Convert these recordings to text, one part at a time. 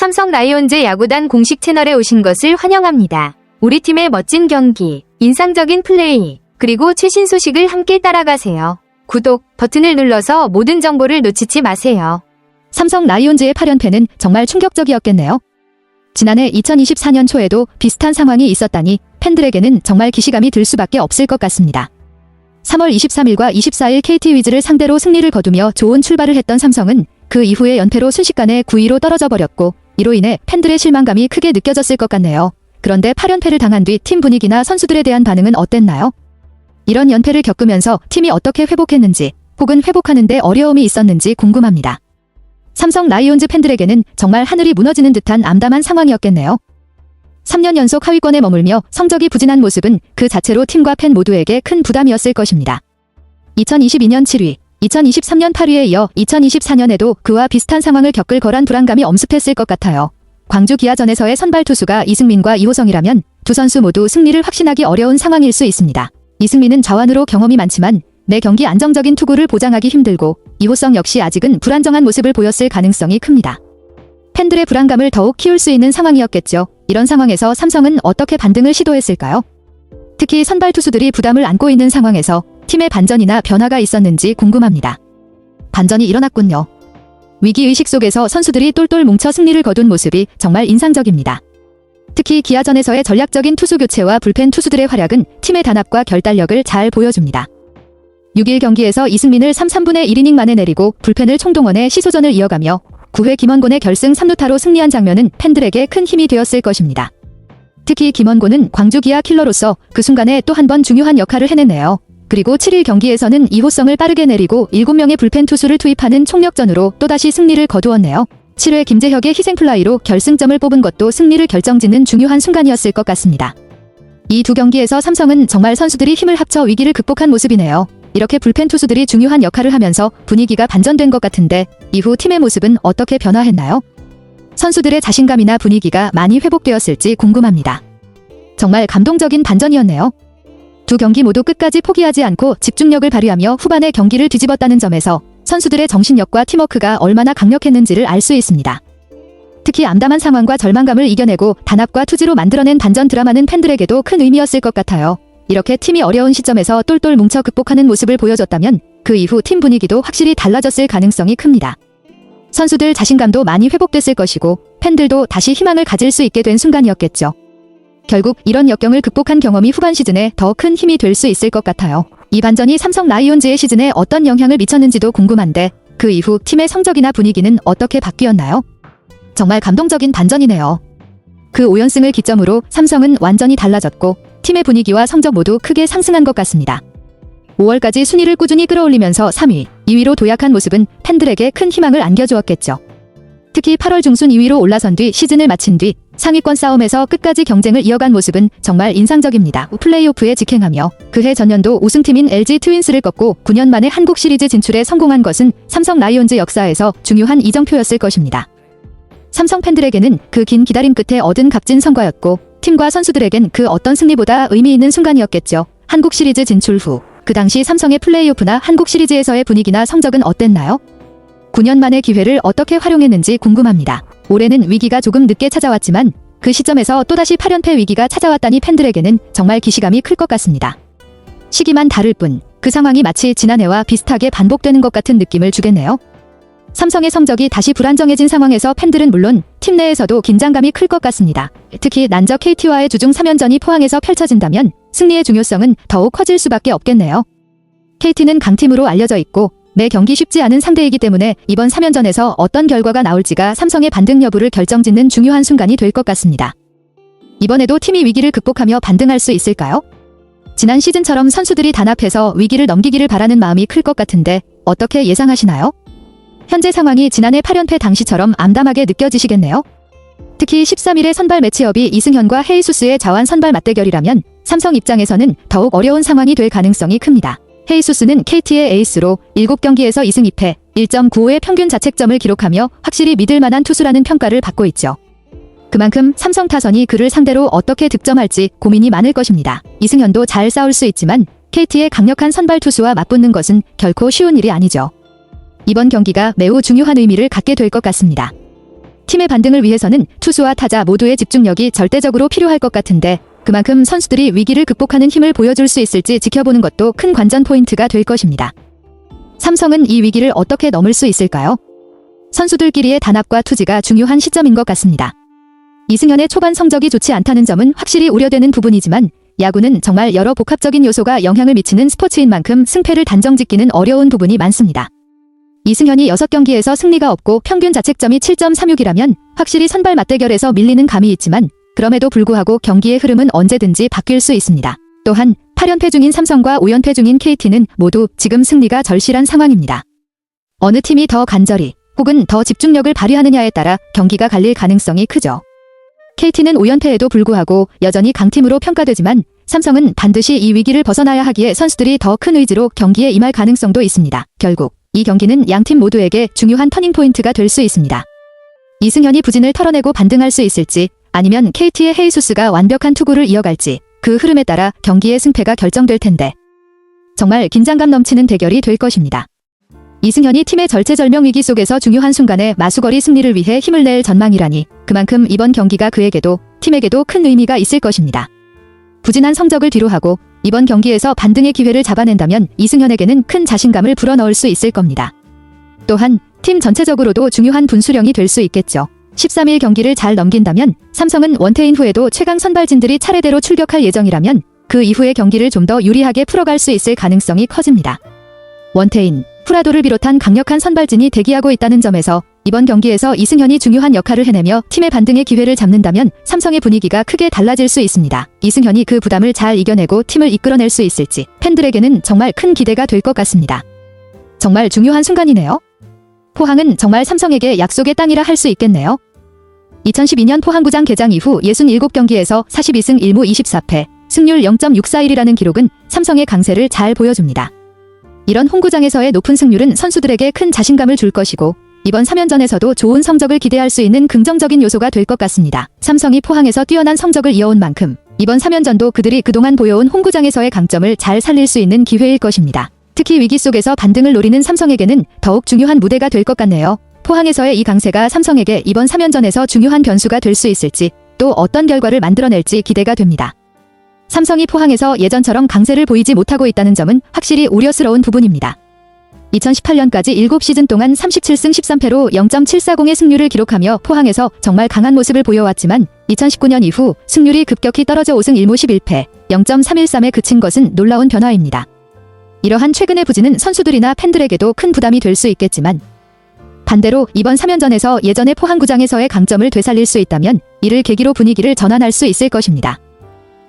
삼성 라이온즈 야구단 공식 채널에 오신 것을 환영합니다. 우리 팀의 멋진 경기, 인상적인 플레이, 그리고 최신 소식을 함께 따라가세요. 구독 버튼을 눌러서 모든 정보를 놓치지 마세요. 삼성 라이온즈의 8연패는 정말 충격적이었겠네요. 지난해 2024년 초에도 비슷한 상황이 있었다니 팬들에게는 정말 기시감이 들 수밖에 없을 것 같습니다. 3월 23일과 24일 KT 위즈를 상대로 승리를 거두며 좋은 출발을 했던 삼성은 그 이후의 연패로 순식간에 9위로 떨어져 버렸고, 이로 인해 팬들의 실망감이 크게 느껴졌을 것 같네요. 그런데 8연패를 당한 뒤 팀 분위기나 선수들에 대한 반응은 어땠나요? 이런 연패를 겪으면서 팀이 어떻게 회복했는지, 혹은 회복하는데 어려움이 있었는지 궁금합니다. 삼성 라이온즈 팬들에게는 정말 하늘이 무너지는 듯한 암담한 상황이었겠네요. 3년 연속 하위권에 머물며 성적이 부진한 모습은 그 자체로 팀과 팬 모두에게 큰 부담이었을 것입니다. 2022년 7위, 2023년 8위에 이어 2024년에도 그와 비슷한 상황을 겪을 거란 불안감이 엄습했을 것 같아요. 광주 기아전에서의 선발 투수가 이승민과 이호성이라면 두 선수 모두 승리를 확신하기 어려운 상황일 수 있습니다. 이승민은 자완으로 경험이 많지만 매 경기 안정적인 투구를 보장하기 힘들고, 이호성 역시 아직은 불안정한 모습을 보였을 가능성이 큽니다. 팬들의 불안감을 더욱 키울 수 있는 상황이었겠죠. 이런 상황에서 삼성은 어떻게 반등을 시도했을까요? 특히 선발 투수들이 부담을 안고 있는 상황에서 팀의 반전이나 변화가 있었는지 궁금합니다. 반전이 일어났군요. 위기의식 속에서 선수들이 똘똘 뭉쳐 승리를 거둔 모습이 정말 인상적입니다. 특히 기아전에서의 전략적인 투수 교체와 불펜 투수들의 활약은 팀의 단합과 결단력을 잘 보여줍니다. 6일 경기에서 이승민을 3/3분의 1이닝 만에 내리고 불펜을 총동원해 시소전을 이어가며 9회 김원곤의 결승 3루타로 승리한 장면은 팬들에게 큰 힘이 되었을 것입니다. 특히 김원곤은 광주 기아 킬러로서 그 순간에 또 한 번 중요한 역할을 해내네요. 그리고 7일 경기에서는 이호성을 빠르게 내리고 7명의 불펜 투수를 투입하는 총력전으로 또다시 승리를 거두었네요. 7회 김재혁의 희생플라이로 결승점을 뽑은 것도 승리를 결정짓는 중요한 순간이었을 것 같습니다. 이 두 경기에서 삼성은 정말 선수들이 힘을 합쳐 위기를 극복한 모습이네요. 이렇게 불펜 투수들이 중요한 역할을 하면서 분위기가 반전된 것 같은데, 이후 팀의 모습은 어떻게 변화했나요? 선수들의 자신감이나 분위기가 많이 회복되었을지 궁금합니다. 정말 감동적인 반전이었네요. 두 경기 모두 끝까지 포기하지 않고 집중력을 발휘하며 후반에 경기를 뒤집었다는 점에서 선수들의 정신력과 팀워크가 얼마나 강력했는지를 알 수 있습니다. 특히 암담한 상황과 절망감을 이겨내고 단합과 투지로 만들어낸 반전 드라마는 팬들에게도 큰 의미였을 것 같아요. 이렇게 팀이 어려운 시점에서 똘똘 뭉쳐 극복하는 모습을 보여줬다면 그 이후 팀 분위기도 확실히 달라졌을 가능성이 큽니다. 선수들 자신감도 많이 회복됐을 것이고 팬들도 다시 희망을 가질 수 있게 된 순간이었겠죠. 결국 이런 역경을 극복한 경험이 후반 시즌에 더 큰 힘이 될 수 있을 것 같아요. 이 반전이 삼성 라이온즈의 시즌에 어떤 영향을 미쳤는지도 궁금한데, 그 이후 팀의 성적이나 분위기는 어떻게 바뀌었나요? 정말 감동적인 반전이네요. 그 5연승을 기점으로 삼성은 완전히 달라졌고 팀의 분위기와 성적 모두 크게 상승한 것 같습니다. 5월까지 순위를 꾸준히 끌어올리면서 3위, 2위로 도약한 모습은 팬들에게 큰 희망을 안겨주었겠죠. 특히 8월 중순 2위로 올라선 뒤 시즌을 마친 뒤 상위권 싸움에서 끝까지 경쟁을 이어간 모습은 정말 인상적입니다. 플레이오프에 직행하며 그해 전년도 우승팀인 LG 트윈스를 꺾고 9년 만에 한국 시리즈 진출에 성공한 것은 삼성 라이온즈 역사에서 중요한 이정표였을 것입니다. 삼성 팬들에게는 그 긴 기다림 끝에 얻은 값진 성과였고, 팀과 선수들에겐 그 어떤 승리보다 의미 있는 순간이었겠죠. 한국 시리즈 진출 후 그 당시 삼성의 플레이오프나 한국 시리즈에서의 분위기나 성적은 어땠나요? 9년 만의 기회를 어떻게 활용했는지 궁금합니다. 올해는 위기가 조금 늦게 찾아왔지만 그 시점에서 또다시 8연패 위기가 찾아왔다니 팬들에게는 정말 기시감이 클 것 같습니다. 시기만 다를 뿐 그 상황이 마치 지난해와 비슷하게 반복되는 것 같은 느낌을 주겠네요. 삼성의 성적이 다시 불안정해진 상황에서 팬들은 물론 팀 내에서도 긴장감이 클 것 같습니다. 특히 난적 KT와의 주중 3연전이 포항에서 펼쳐진다면 승리의 중요성은 더욱 커질 수밖에 없겠네요. KT는 강팀으로 알려져 있고 매 경기 쉽지 않은 상대이기 때문에 이번 3연전에서 어떤 결과가 나올지가 삼성의 반등 여부를 결정짓는 중요한 순간이 될 것 같습니다. 이번에도 팀이 위기를 극복하며 반등할 수 있을까요? 지난 시즌처럼 선수들이 단합해서 위기를 넘기기를 바라는 마음이 클 것 같은데 어떻게 예상하시나요? 현재 상황이 지난해 8연패 당시처럼 암담하게 느껴지시겠네요. 특히 13일의 선발 매치업이 이승현과 헤이수스의 자완 선발 맞대결이라면 삼성 입장에서는 더욱 어려운 상황이 될 가능성이 큽니다. 헤이수스는 KT의 에이스로 7경기에서 2승 2패, 1.95의 평균 자책점을 기록하며 확실히 믿을 만한 투수라는 평가를 받고 있죠. 그만큼 삼성 타선이 그를 상대로 어떻게 득점할지 고민이 많을 것입니다. 이승현도 잘 싸울 수 있지만 KT의 강력한 선발 투수와 맞붙는 것은 결코 쉬운 일이 아니죠. 이번 경기가 매우 중요한 의미를 갖게 될 것 같습니다. 팀의 반등을 위해서는 투수와 타자 모두의 집중력이 절대적으로 필요할 것 같은데 그만큼 선수들이 위기를 극복하는 힘을 보여줄 수 있을지 지켜보는 것도 큰 관전 포인트가 될 것입니다. 삼성은 이 위기를 어떻게 넘을 수 있을까요? 선수들끼리의 단합과 투지가 중요한 시점인 것 같습니다. 이승현의 초반 성적이 좋지 않다는 점은 확실히 우려되는 부분이지만 야구는 정말 여러 복합적인 요소가 영향을 미치는 스포츠인 만큼 승패를 단정짓기는 어려운 부분이 많습니다. 이승현이 6경기에서 승리가 없고 평균 자책점이 7.36이라면 확실히 선발 맞대결에서 밀리는 감이 있지만 그럼에도 불구하고 경기의 흐름은 언제든지 바뀔 수 있습니다. 또한 8연패 중인 삼성과 5연패 중인 KT는 모두 지금 승리가 절실한 상황입니다. 어느 팀이 더 간절히 혹은 더 집중력을 발휘하느냐에 따라 경기가 갈릴 가능성이 크죠. KT는 5연패에도 불구하고 여전히 강팀으로 평가되지만 삼성은 반드시 이 위기를 벗어나야 하기에 선수들이 더 큰 의지로 경기에 임할 가능성도 있습니다. 결국 이 경기는 양팀 모두에게 중요한 터닝포인트가 될 수 있습니다. 이승현이 부진을 털어내고 반등할 수 있을지 아니면 KT의 헤이수스가 완벽한 투구를 이어갈지 그 흐름에 따라 경기의 승패가 결정될 텐데 정말 긴장감 넘치는 대결이 될 것입니다. 이승현이 팀의 절체절명 위기 속에서 중요한 순간에 마수거리 승리를 위해 힘을 낼 전망이라니 그만큼 이번 경기가 그에게도 팀에게도 큰 의미가 있을 것입니다. 부진한 성적을 뒤로하고 이번 경기에서 반등의 기회를 잡아낸다면 이승현에게는 큰 자신감을 불어넣을 수 있을 겁니다. 또한 팀 전체적으로도 중요한 분수령이 될 수 있겠죠. 13일 경기를 잘 넘긴다면 삼성은 원태인 후에도 최강 선발진들이 차례대로 출격할 예정이라면 그 이후의 경기를 좀 더 유리하게 풀어갈 수 있을 가능성이 커집니다. 원태인, 프라도를 비롯한 강력한 선발진이 대기하고 있다는 점에서 이번 경기에서 이승현이 중요한 역할을 해내며 팀의 반등의 기회를 잡는다면 삼성의 분위기가 크게 달라질 수 있습니다. 이승현이 그 부담을 잘 이겨내고 팀을 이끌어낼 수 있을지 팬들에게는 정말 큰 기대가 될 것 같습니다. 정말 중요한 순간이네요. 포항은 정말 삼성에게 약속의 땅이라 할 수 있겠네요. 2012년 포항구장 개장 이후 67경기에서 42승 1무 24패, 승률 0.641이라는 기록은 삼성의 강세를 잘 보여줍니다. 이런 홈구장에서의 높은 승률은 선수들에게 큰 자신감을 줄 것이고 이번 3연전에서도 좋은 성적을 기대할 수 있는 긍정적인 요소가 될 것 같습니다. 삼성이 포항에서 뛰어난 성적을 이어온 만큼 이번 3연전도 그들이 그동안 보여온 홈구장에서의 강점을 잘 살릴 수 있는 기회일 것입니다. 특히 위기 속에서 반등을 노리는 삼성에게는 더욱 중요한 무대가 될 것 같네요. 포항에서의 이 강세가 삼성에게 이번 3연전에서 중요한 변수가 될 수 있을지 또 어떤 결과를 만들어낼지 기대가 됩니다. 삼성이 포항에서 예전처럼 강세를 보이지 못하고 있다는 점은 확실히 우려스러운 부분입니다. 2018년까지 7시즌 동안 37승 13패로 0.740의 승률을 기록하며 포항에서 정말 강한 모습을 보여왔지만 2019년 이후 승률이 급격히 떨어져 5승 1무 11패, 0.313에 그친 것은 놀라운 변화입니다. 이러한 최근의 부진은 선수들이나 팬들에게도 큰 부담이 될 수 있겠지만 반대로 이번 3연전에서 예전의 포항구장에서의 강점을 되살릴 수 있다면 이를 계기로 분위기를 전환할 수 있을 것입니다.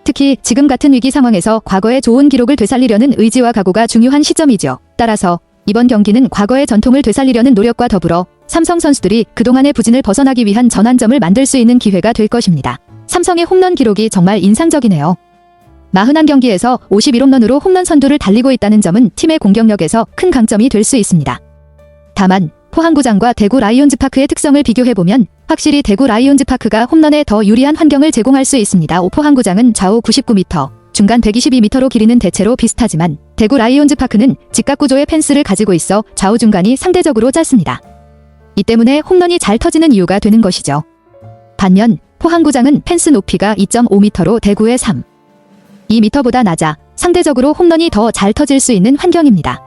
특히 지금 같은 위기 상황에서 과거의 좋은 기록을 되살리려는 의지와 각오가 중요한 시점이죠. 따라서 이번 경기는 과거의 전통을 되살리려는 노력과 더불어 삼성 선수들이 그동안의 부진을 벗어나기 위한 전환점을 만들 수 있는 기회가 될 것입니다. 삼성의 홈런 기록이 정말 인상적이네요. 41경기에서 51홈런으로 홈런 선두를 달리고 있다는 점은 팀의 공격력에서 큰 강점이 될 수 있습니다. 다만 포항구장과 대구 라이온즈파크의 특성을 비교해보면 확실히 대구 라이온즈파크가 홈런에 더 유리한 환경을 제공할 수 있습니다. 포항구장은 좌우 99m, 중간 122m로 길이는 대체로 비슷하지만 대구 라이온즈파크는 직각구조의 펜스를 가지고 있어 좌우 중간이 상대적으로 짧습니다. 이 때문에 홈런이 잘 터지는 이유가 되는 것이죠. 반면 포항구장은 펜스 높이가 2.5m로 대구의 2m보다 낮아 상대적으로 홈런이 더 잘 터질 수 있는 환경입니다.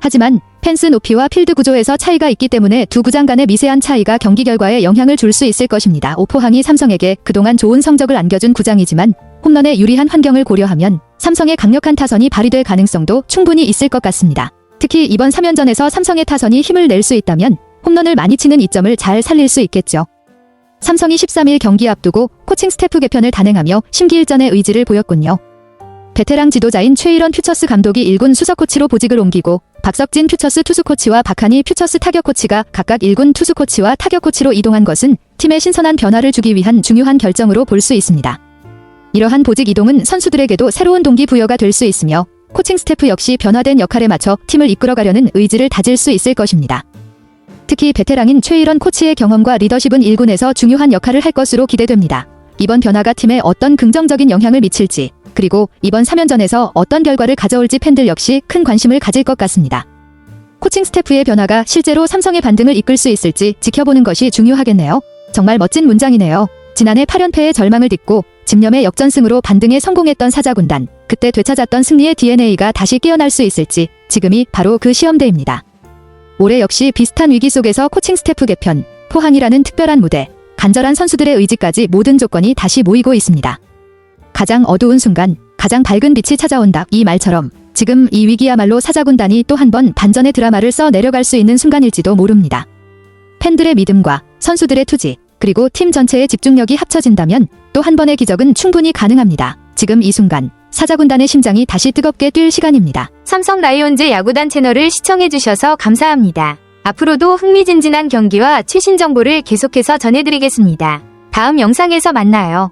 하지만 펜스 높이와 필드 구조에서 차이가 있기 때문에 두 구장 간의 미세한 차이가 경기 결과에 영향을 줄 수 있을 것입니다. 포항이 삼성에게 그동안 좋은 성적을 안겨준 구장이지만 홈런에 유리한 환경을 고려하면 삼성의 강력한 타선이 발휘될 가능성도 충분히 있을 것 같습니다. 특히 이번 3연전에서 삼성의 타선이 힘을 낼 수 있다면 홈런을 많이 치는 이점을 잘 살릴 수 있겠죠. 삼성이 13일 경기 앞두고 코칭 스태프 개편을 단행하며 심기일전의 의지를 보였군요. 베테랑 지도자인 최일원 퓨처스 감독이 1군 수석 코치로 보직을 옮기고 박석진 퓨처스 투수 코치와 박한희 퓨처스 타격 코치가 각각 1군 투수 코치와 타격 코치로 이동한 것은 팀에 신선한 변화를 주기 위한 중요한 결정으로 볼 수 있습니다. 이러한 보직 이동은 선수들에게도 새로운 동기부여가 될 수 있으며 코칭 스태프 역시 변화된 역할에 맞춰 팀을 이끌어가려는 의지를 다질 수 있을 것입니다. 특히 베테랑인 최일원 코치의 경험과 리더십은 1군에서 중요한 역할을 할 것으로 기대됩니다. 이번 변화가 팀에 어떤 긍정적인 영향을 미칠지 그리고 이번 3연전에서 어떤 결과를 가져올지 팬들 역시 큰 관심을 가질 것 같습니다. 코칭 스태프의 변화가 실제로 삼성의 반등을 이끌 수 있을지 지켜보는 것이 중요하겠네요. 정말 멋진 문장이네요. 지난해 8연패의 절망을 딛고 집념의 역전승으로 반등에 성공했던 사자군단. 그때 되찾았던 승리의 DNA가 다시 깨어날 수 있을지 지금이 바로 그 시험대입니다. 올해 역시 비슷한 위기 속에서 코칭 스태프 개편, 포항이라는 특별한 무대, 간절한 선수들의 의지까지 모든 조건이 다시 모이고 있습니다. 가장 어두운 순간, 가장 밝은 빛이 찾아온다. 이 말처럼 지금 이 위기야말로 사자군단이 또 한 번 반전의 드라마를 써 내려갈 수 있는 순간일지도 모릅니다. 팬들의 믿음과 선수들의 투지, 그리고 팀 전체의 집중력이 합쳐진다면 또 한 번의 기적은 충분히 가능합니다. 지금 이 순간, 사자군단의 심장이 다시 뜨겁게 뛸 시간입니다. 삼성 라이온즈 야구단 채널을 시청해주셔서 감사합니다. 앞으로도 흥미진진한 경기와 최신 정보를 계속해서 전해드리겠습니다. 다음 영상에서 만나요.